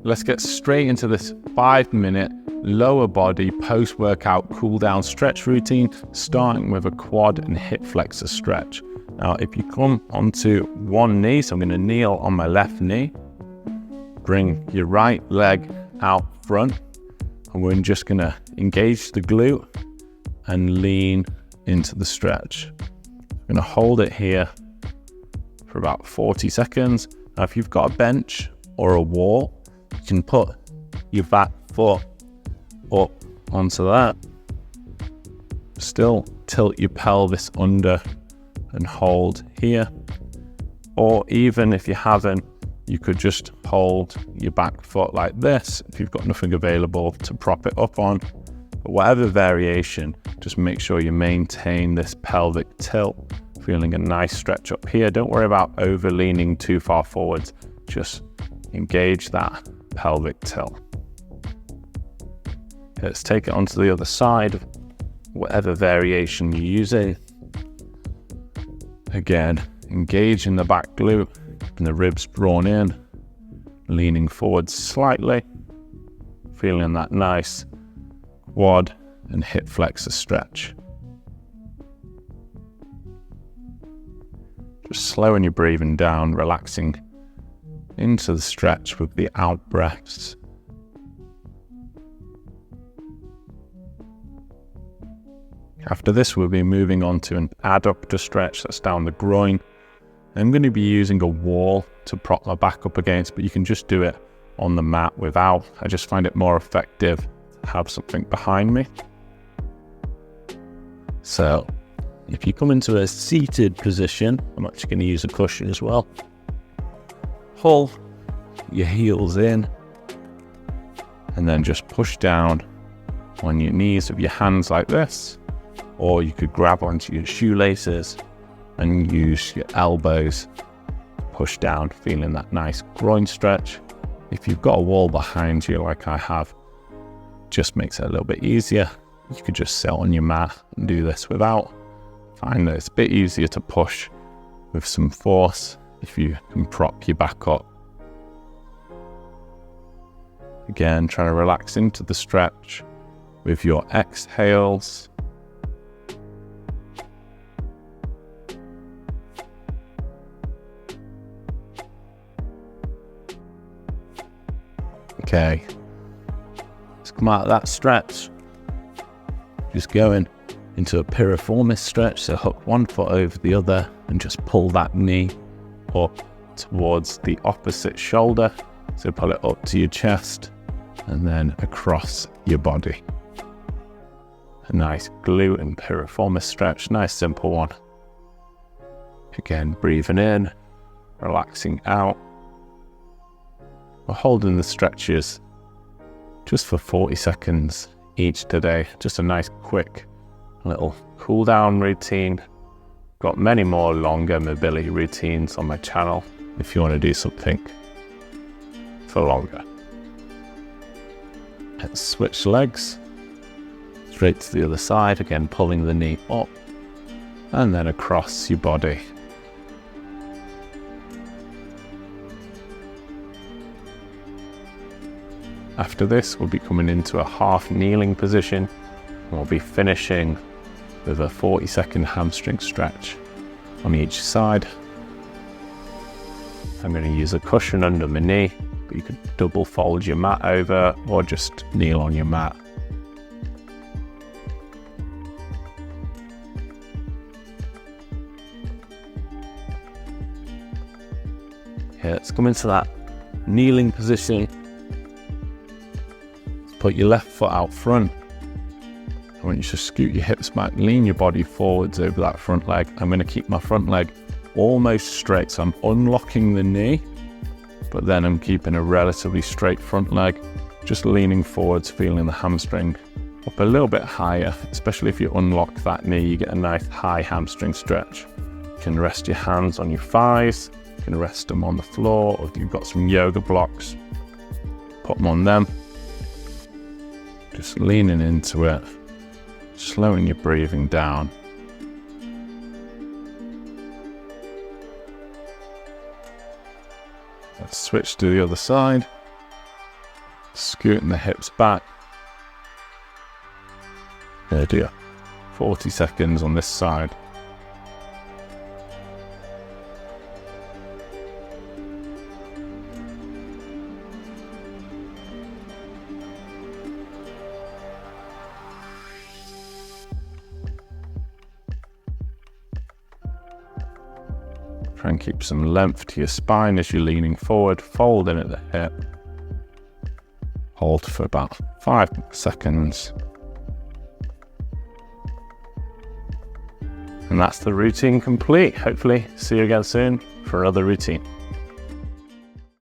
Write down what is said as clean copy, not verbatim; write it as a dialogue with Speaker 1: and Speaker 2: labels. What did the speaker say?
Speaker 1: let's get straight into this 5-minute lower body post-workout cool-down stretch routine, starting with a quad and hip flexor stretch. Now, if you come onto one knee, so I'm going to kneel on my left knee, bring your right leg out front, and we're just going to engage the glute and lean into the stretch. I'm going to hold it here for about 40 seconds. Now, if you've got a bench or a wall, you can put your back foot up onto that. Still tilt your pelvis under and hold here. Or even if you haven't, you could just hold your back foot like this if you've got nothing available to prop it up on. But whatever variation, just make sure you maintain this pelvic tilt, feeling a nice stretch up here. Don't worry about over leaning too far forwards. Just engage that pelvic tilt. Let's take it onto the other side, whatever variation you're using. Again, engage in the back glute and the ribs drawn in, leaning forward slightly, feeling that nice quad and hip flexor stretch. Just slowing your breathing down, relaxing into the stretch with the out breaths. After this, we'll be moving on to an adductor stretch. That's down the groin. I'm going to be using a wall to prop my back up against, but you can just do it on the mat without. I just find it more effective to have something behind me. So if you come into a seated position, I'm actually going to use a cushion as well. Pull your heels in and then just push down on your knees with your hands like this. Or you could grab onto your shoelaces and use your elbows to push down, feeling that nice groin stretch. If you've got a wall behind you like I have, just makes it a little bit easier. You could just sit on your mat and do this without. Find that it's a bit easier to push with some force if you can prop your back up. Again, trying to relax into the stretch with your exhales. Okay, let's come out of that stretch. Just going into a piriformis stretch, so hook one foot over the other and just pull that knee up towards the opposite shoulder. So pull it up to your chest and then across your body. A nice glute and piriformis stretch, nice simple one. Again, breathing in, relaxing out. We're holding the stretches just for 40 seconds each today. Just a nice quick little cool down routine. Got many more longer mobility routines on my channel if you want to do something for longer. Let's switch legs straight to the other side, again pulling the knee up and then across your body. After this, we'll be coming into a half kneeling position and we'll be finishing with a 40-second hamstring stretch on each side. I'm going to use a cushion under my knee, but you could double fold your mat over or just kneel on your mat. Okay, let's come into that kneeling position. Put your left foot out front. I want you to scoot your hips back, lean your body forwards over that front leg. I'm going to keep my front leg almost straight, so I'm unlocking the knee, but then I'm keeping a relatively straight front leg, just leaning forwards, feeling the hamstring up a little bit higher. Especially if you unlock that knee, you get a nice high hamstring stretch. You can rest your hands on your thighs, you can rest them on the floor, or if you've got some yoga blocks, put them on them. Just leaning into it, slowing your breathing down. Let's switch to the other side. Scooting the hips back. There, do 40 seconds on this side. Try and keep some length to your spine as you're leaning forward, folding at the hip. Hold for about 5 seconds. And that's the routine complete. Hopefully, see you again soon for another routine.